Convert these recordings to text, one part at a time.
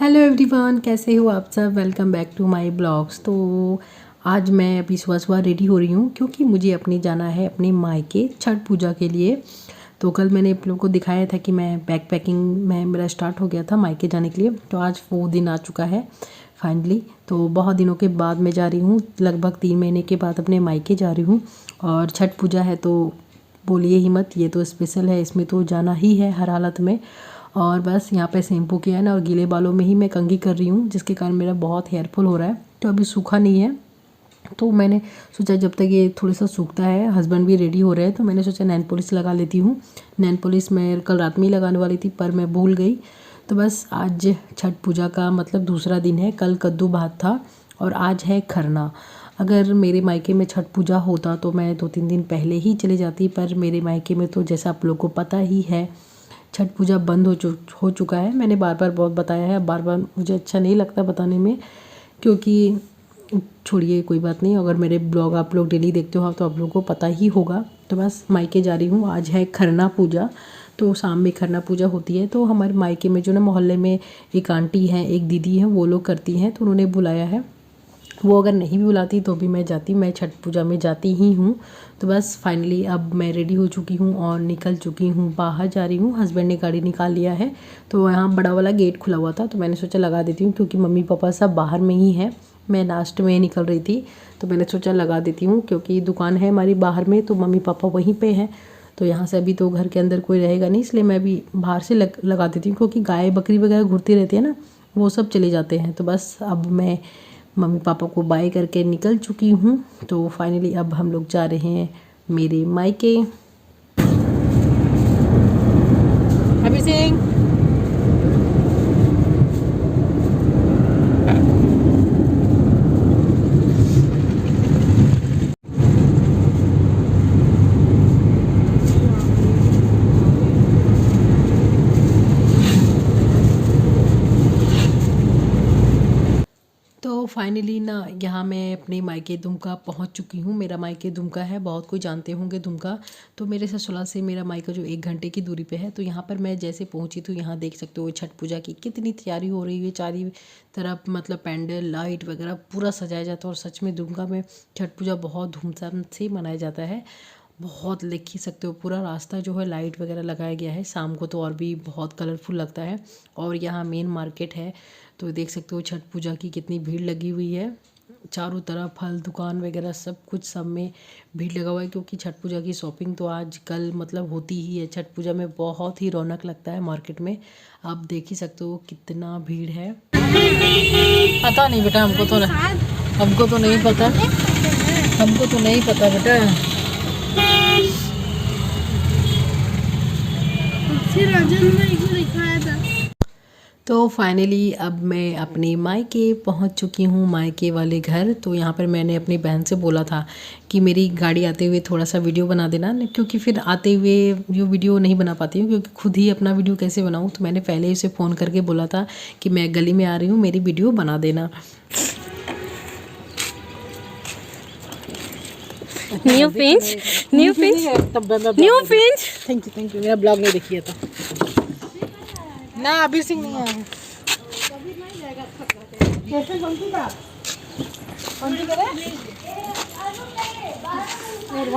Hello everyone, कैसे हो आप सब। Welcome back to my blogs. तो आज मैं अभी सुबह सुबह रेडी हो रही हूँ क्योंकि मुझे अपनी जाना है अपने मायके छठ पूजा के लिए। तो कल मैंने आप लोगों को दिखाया था कि मैं बैग पैकिंग में मेरा स्टार्ट हो गया था मायके जाने के लिए। तो आज वो दिन आ चुका है फाइनली। तो बहुत दिनों के बाद मैं जा रही हूँ, लगभग 3 महीने के बाद अपने मायके जा रही हूँ। और छठ पूजा है तो बोलिए ही मत, ये तो स्पेशल है, इसमें तो जाना ही है हर हालत में। और बस यहाँ पे शैम्पू किया है ना, और गीले बालों में ही मैं कंघी कर रही हूँ, जिसके कारण मेरा बहुत हेयर फॉल हो रहा है। तो अभी सूखा नहीं है, तो मैंने सोचा जब तक ये थोड़ा सा सूखता है, हस्बैंड भी रेडी हो रहे हैं, तो मैंने सोचा नैन पॉलिश लगा लेती हूँ। नैन पॉलिश मैं कल रात में ही लगाने वाली थी पर मैं भूल गई। तो बस आज छठ पूजा का मतलब दूसरा दिन है। कल कद्दू भात था और आज है खरना। अगर मेरे मायके में छठ पूजा होता तो मैं 2-3 दिन पहले ही चले जाती, पर मेरे मायके में तो जैसा आप लोगों को पता ही है छठ पूजा बंद हो चुका है। मैंने बार बार बहुत बताया है, बार बार मुझे अच्छा नहीं लगता बताने में, क्योंकि छोड़िए कोई बात नहीं। अगर मेरे ब्लॉग आप लोग डेली देखते हो तो आप लोगों को पता ही होगा। तो बस मायके जा रही हूँ, आज है खरना पूजा। तो शाम में खरना पूजा होती है। तो हमारे मायके में जो ना मोहल्ले में एक आंटी हैं, एक दीदी हैं, वो लोग करती हैं, तो उन्होंने बुलाया है। वो अगर नहीं भी बुलाती तो भी मैं जाती, मैं छठ पूजा में जाती ही हूँ। तो बस फाइनली अब मैं रेडी हो चुकी हूँ और निकल चुकी हूँ, बाहर जा रही हूँ। हस्बैंड ने गाड़ी निकाल लिया है, तो यहाँ बड़ा वाला गेट खुला हुआ था, तो मैंने सोचा लगा देती हूँ, क्योंकि मम्मी पापा सब बाहर में ही हैं। मैं लास्ट में निकल रही थी, तो मैंने सोचा लगा देती हूँ, क्योंकि दुकान है हमारी बाहर में, तो मम्मी पापा वहीं पे हैं। तो यहाँ से अभी तो घर के अंदर कोई रहेगा नहीं, इसलिए मैं अभी बाहर से लगा देती हूँ, क्योंकि गाय बकरी वगैरह घूरती रहती है ना, वो सब चले जाते हैं। तो बस अब मैं मम्मी पापा को बाय करके निकल चुकी हूँ। तो फाइनली अब हम लोग जा रहे हैं मेरे मायके। अभी सिंह तो फाइनली ना यहाँ मैं अपने मायके दुमका पहुँच चुकी हूँ। मेरा मायके दुमका है, बहुत कोई जानते होंगे दुमका। तो मेरे ससुराल से मेरा मायका जो 1 घंटे की दूरी पे है। तो यहाँ पर मैं जैसे पहुँची तो यहाँ देख सकते हो छठ पूजा की कितनी तैयारी हो रही है। चारों तरफ मतलब पैंडल लाइट वगैरह पूरा सजाया जाता है। और सच में दुमका में छठ पूजा बहुत धूमधाम से मनाया जाता है। बहुत देख ही सकते हो, पूरा रास्ता जो है लाइट वगैरह लगाया गया है। शाम को तो और भी बहुत कलरफुल लगता है। और यहाँ मेन मार्केट है, तो देख सकते हो छठ पूजा की कितनी भीड़ लगी हुई है। चारों तरफ फल दुकान वगैरह सब कुछ, सब में भीड़ लगा हुआ है, क्योंकि छठ पूजा की शॉपिंग तो आज कल मतलब होती ही है। छठ पूजा में बहुत ही रौनक लगता है मार्केट में। आप देख ही सकते हो कितना भीड़ है। पता नहीं बेटा, हमको तो नहीं पता, हमको तो नहीं पता बेटा। तो फाइनली अब मैं अपने मायके पहुंच चुकी हूं, मायके वाले घर। तो यहाँ पर मैंने अपनी बहन से बोला था कि मेरी गाड़ी आते हुए थोड़ा सा वीडियो बना देना, क्योंकि फिर आते हुए जो वीडियो नहीं बना पाती हूँ, क्योंकि खुद ही अपना वीडियो कैसे बनाऊँ। तो मैंने पहले ही उसे फ़ोन करके बोला था कि मैं गली में आ रही हूँ, मेरी वीडियो बना देना। New pinch thank you. मेरा ब्लॉग नहीं देखिए था ना, अभी सिंह नहीं आया है।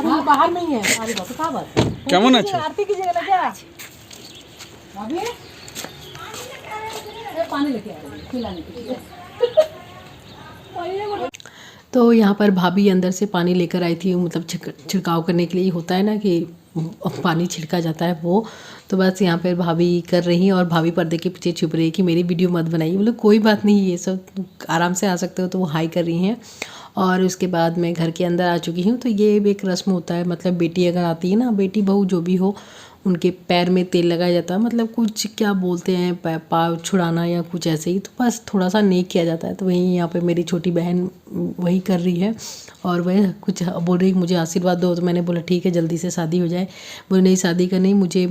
हाँ, बाहर में ही है। अरे बाप रे, क्या बात है, क्या मन अच्छा आरती कीजिएगा ना क्या अभी? पानी लेके आ रही है खिलाने के लिए। तो यहाँ पर भाभी अंदर से पानी लेकर आई थी, मतलब छिड़काव करने के लिए होता है ना कि पानी छिड़का जाता है वो। तो बस यहाँ पर भाभी कर रही हैं, और भाभी पर्दे के पीछे छुप रही है कि मेरी वीडियो मत बनाइए। बोले कोई बात नहीं, ये सब आराम से आ सकते हो। तो वो हाई कर रही हैं। और उसके बाद मैं घर के अंदर आ चुकी हूँ। तो ये भी एक रस्म होता है, मतलब बेटी अगर आती है ना, बेटी बहू जो भी हो, उनके पैर में तेल लगाया जाता है, मतलब कुछ क्या बोलते हैं पाँव छुड़ाना या कुछ ऐसे ही। तो बस थोड़ा सा नेक किया जाता है। तो वहीं यहाँ पे मेरी छोटी बहन वही कर रही है, और वह कुछ बोल रही मुझे आशीर्वाद दो। तो मैंने बोला ठीक है, जल्दी से शादी हो जाए। बोले नहीं शादी का नहीं, मुझे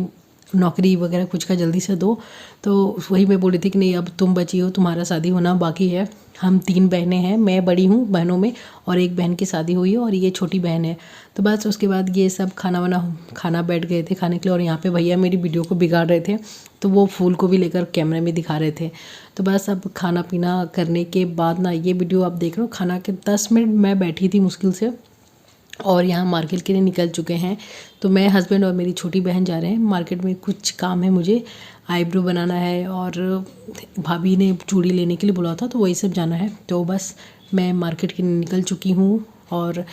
नौकरी वगैरह कुछ का जल्दी से दो। तो वही मैं बोल रही थी कि नहीं अब तुम बची हो, तुम्हारा शादी होना बाकी है। हम 3 बहनें हैं, मैं बड़ी हूँ बहनों में और एक बहन की शादी हुई है और ये छोटी बहन है। तो बस उसके बाद ये सब खाना बैठ गए थे खाने के लिए और यहाँ पे भैया मेरी वीडियो को बिगाड़ रहे थे, तो वो फूल को भी लेकर कैमरे में दिखा रहे थे। तो बस अब खाना पीना करने के बाद ना ये वीडियो आप देख रहे हो, खाना के 10 मिनट मैं बैठी थी मुश्किल से और यहाँ मार्केट के लिए निकल चुके हैं। तो मैं, हस्बैंड और मेरी छोटी बहन जा रहे हैं मार्केट में, कुछ काम है, मुझे आईब्रो बनाना है और भाभी ने चूड़ी लेने के लिए बोला था तो वही सब जाना है। तो बस मैं मार्केट के लिए निकल चुकी हूँ और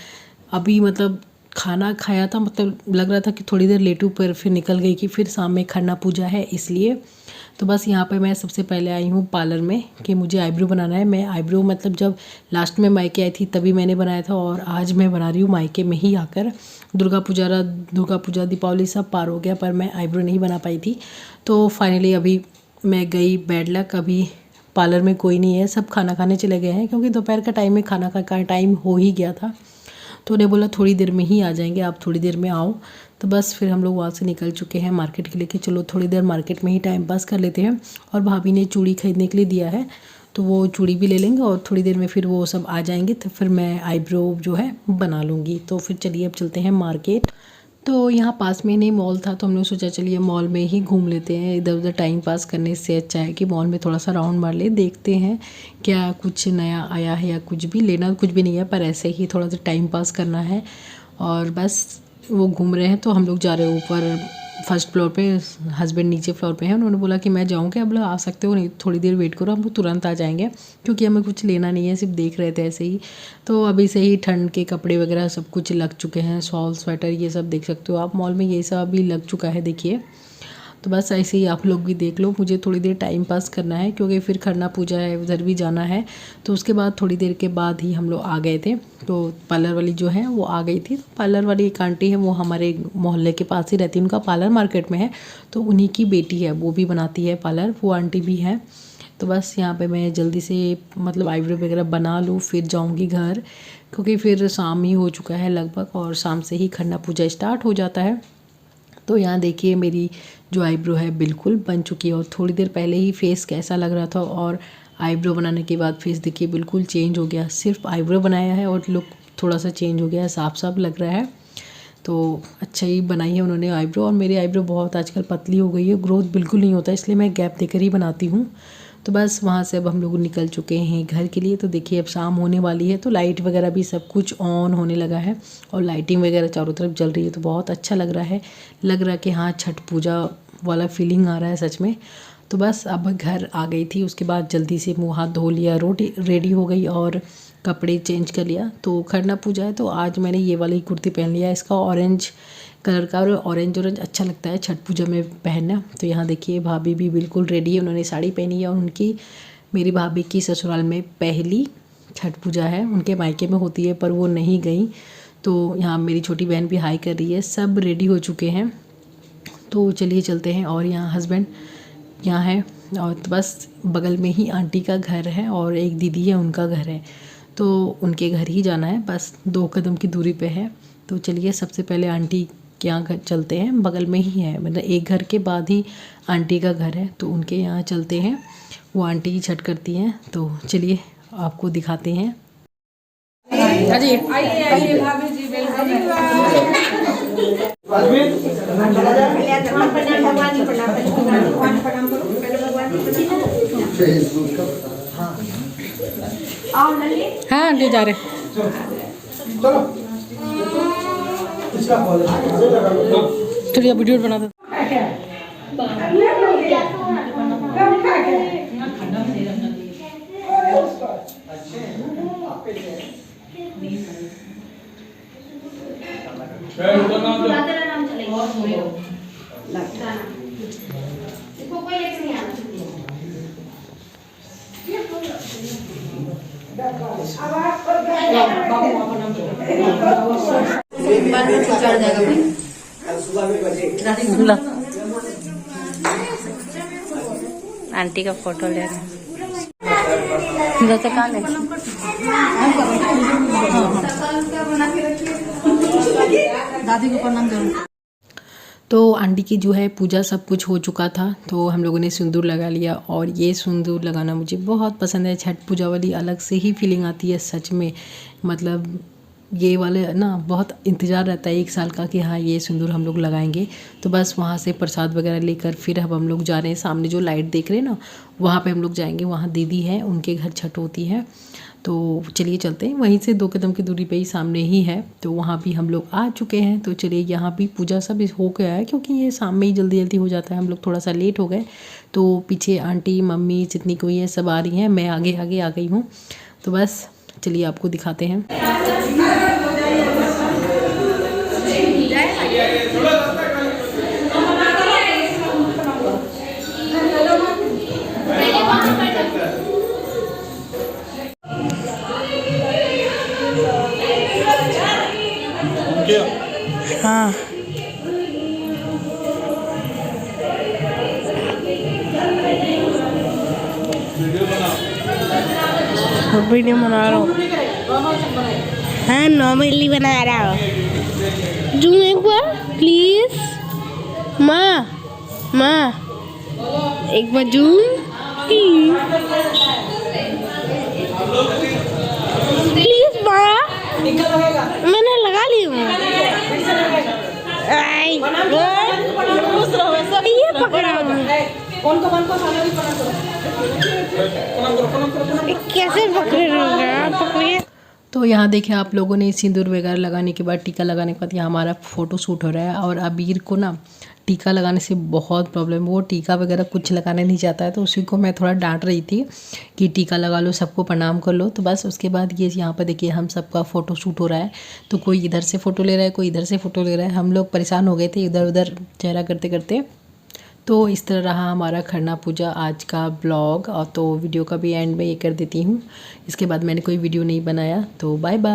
अभी मतलब खाना खाया था, मतलब लग रहा था कि थोड़ी देर लेटूं, पर फिर निकल गई कि फिर शाम में खरना पूजा है इसलिए। तो बस यहाँ पे मैं सबसे पहले आई हूँ पार्लर में कि मुझे आईब्रो बनाना है। मैं आईब्रो मतलब जब लास्ट में मायके आई थी तभी मैंने बनाया था और आज मैं बना रही हूँ मायके में ही आकर। दुर्गा पूजा दीपावली सब पार हो गया पर मैं आईब्रो नहीं बना पाई थी। तो फाइनली अभी मैं गई, बैड लक, अभी पार्लर में कोई नहीं है, सब खाना खाने चले गए हैं क्योंकि दोपहर का टाइम में खाना का टाइम हो ही गया था। तो उन्हें बोला थोड़ी देर में ही आ जाएंगे, आप थोड़ी देर में आओ। तो बस फिर हम लोग वहाँ से निकल चुके हैं मार्केट के लिए कि चलो थोड़ी देर मार्केट में ही टाइम पास कर लेते हैं। और भाभी ने चूड़ी खरीदने के लिए दिया है तो वो चूड़ी भी ले लेंगे और थोड़ी देर में फिर वो सब आ जाएंगे तो फिर मैं आईब्रो जो है बना लूँगी। तो फिर चलिए अब चलते हैं मार्केट। तो यहाँ पास में नहीं मॉल था तो हमने सोचा चलिए मॉल में ही घूम लेते हैं, इधर उधर टाइम पास करने से अच्छा है कि मॉल में थोड़ा सा राउंड मार ले, देखते हैं क्या कुछ नया आया है या कुछ भी। लेना कुछ भी नहीं है पर ऐसे ही थोड़ा सा टाइम पास करना है। और बस वो घूम रहे हैं तो हम लोग जा रहे हैं ऊपर फर्स्ट फ्लोर पे, हस्बैंड नीचे फ्लोर पे हैं। उन्होंने बोला कि मैं जाऊँगी, अब लोग आ सकते हो, नहीं थोड़ी देर वेट करो, हम लोग तुरंत आ जाएंगे क्योंकि हमें कुछ लेना नहीं है, सिर्फ देख रहे थे ऐसे ही। तो अभी से ही ठंड के कपड़े वगैरह सब कुछ लग चुके हैं, शॉल स्वेटर ये सब देख सकते हो आप मॉल में, ये सब अभी लग चुका है देखिए। तो बस ऐसे ही आप लोग भी देख लो, मुझे थोड़ी देर टाइम पास करना है क्योंकि फिर खरना पूजा है, उधर भी जाना है। तो उसके बाद थोड़ी देर के बाद ही हम लोग आ गए थे। तो पार्लर वाली जो है वो आ गई थी। पार्लर वाली एक आंटी है, वो हमारे मोहल्ले के पास ही रहती है, उनका पार्लर मार्केट में है, तो उन्हीं की बेटी है, वो भी बनाती है पार्लर, वो आंटी भी है। तो बस यहाँ पे मैं जल्दी से मतलब आईब्रो वगैरह बना लूँ फिर जाऊँगी घर, क्योंकि फिर शाम ही हो चुका है लगभग और शाम से ही खरना पूजा स्टार्ट हो जाता है। तो यहाँ देखिए मेरी जो आईब्रो है बिल्कुल बन चुकी है और थोड़ी देर पहले ही फेस कैसा लग रहा था और आईब्रो बनाने के बाद फेस देखिए बिल्कुल चेंज हो गया। सिर्फ आईब्रो बनाया है और लुक थोड़ा सा चेंज हो गया है, साफ साफ लग रहा है। तो अच्छा ही बनाई है उन्होंने आईब्रो। और मेरी आईब्रो बहुत आजकल पतली हो गई है, ग्रोथ बिल्कुल नहीं होता, इसलिए मैं गैप देकर ही बनाती हूँ। तो बस वहाँ से अब हम लोग निकल चुके हैं घर के लिए। तो देखिए अब शाम होने वाली है तो लाइट वगैरह भी सब कुछ ऑन होने लगा है और लाइटिंग वगैरह चारों तरफ जल रही है, तो बहुत अच्छा लग रहा है। लग रहा है कि हाँ छठ पूजा वाला फीलिंग आ रहा है सच में। तो बस अब घर आ गई थी, उसके बाद जल्दी से मुँह हाथ धो लिया, रेडी हो गई और कपड़े चेंज कर लिया। तो खरना पूजा है तो आज मैंने ये वाली कुर्ती पहन लिया, इसका ऑरेंज कलर का, और ऑरेंज अच्छा लगता है छठ पूजा में पहनना। तो यहाँ देखिए भाभी भी बिल्कुल रेडी है, उन्होंने साड़ी पहनी है और उनकी, मेरी भाभी की ससुराल में पहली छठ पूजा है, उनके मायके में होती है पर वो नहीं गई। तो यहाँ मेरी छोटी बहन भी हाई कर रही है, सब रेडी हो चुके हैं। तो चलिए चलते हैं। और यहाँ हस्बैंड यहाँ है और तो बस बगल में ही आंटी का घर है और एक दीदी है उनका घर है, तो उनके घर ही जाना है, बस 2 कदम की दूरी पे है। तो चलिए सबसे पहले आंटी के यहाँ घर चलते हैं, बगल में ही है, मतलब एक घर के बाद ही आंटी का घर है, तो उनके यहाँ चलते हैं। वो आंटी ही छठ करती हैं, तो चलिए आपको दिखाते हैं। आइए भाभी जी, हाँ ले जा रहे थोड़ी वीडियो बना दो। आंटी का फोटो ले रहे हैं, जैसे कहाँ ले दादी को प्रणाम करो। तो आंटी की जो है पूजा सब कुछ हो चुका था, तो हम लोगों ने सिंदूर लगा लिया। और ये सिंदूर लगाना मुझे बहुत पसंद है। छठ पूजा वाली अलग से ही फीलिंग आती है सच में। मतलब ये वाले ना बहुत इंतज़ार रहता है 1 साल का कि हाँ ये सिंदूर हम लोग लगाएंगे। तो बस वहाँ से प्रसाद वगैरह लेकर फिर अब हम लोग जा रहे हैं। सामने जो लाइट देख रहे हैं ना, वहाँ पे हम लोग जाएंगे। वहाँ दीदी है, उनके घर छठ होती है। तो चलिए चलते हैं। वहीं से 2 कदम की दूरी पे ही सामने ही है, तो वहाँ भी हम लोग आ चुके हैं। तो चलिए, यहाँ भी पूजा सब हो गया है क्योंकि ये शाम में ही जल्दी जल्दी हो जाता है। हम लोग थोड़ा सा लेट हो गए, तो पीछे आंटी मम्मी जितनी कोई है सब आ रही हैं, मैं आगे आगे आ गई हूँ। तो बस चलिए आपको दिखाते हैं। हाँ, वीडियो बना रहा हूँ। हाँ, नॉर्मली बना रहा हूँ। जूम एक बार प्लीज। माँ माँ एक बार जूम प्लीज। माँ मैंने लगा ली हूँ। ये पकड़ा कैसे पकड़े? तो यहाँ देखें आप लोगों ने सिंदूर वगैरह लगाने के बाद, टीका लगाने के बाद यहाँ हमारा फ़ोटो शूट हो रहा है। और अबीर को ना टीका लगाने से बहुत प्रॉब्लम, वो टीका वगैरह कुछ लगाने नहीं चाहता है। तो उसी को मैं थोड़ा डांट रही थी कि टीका लगा लो, सबको प्रणाम कर लो। तो बस उसके बाद ये यहाँ पर देखिए हम सबका फ़ोटो शूट हो रहा है। तो कोई इधर से फ़ोटो ले रहा है, कोई इधर से फ़ोटो ले रहा है। हम लोग परेशान हो गए थे इधर उधर चेहरा करते करते। तो इस तरह रहा हमारा खरना पूजा आज का ब्लॉग। और तो वीडियो का भी एंड में ये कर देती हूँ। इसके बाद मैंने कोई वीडियो नहीं बनाया। तो बाय बाय।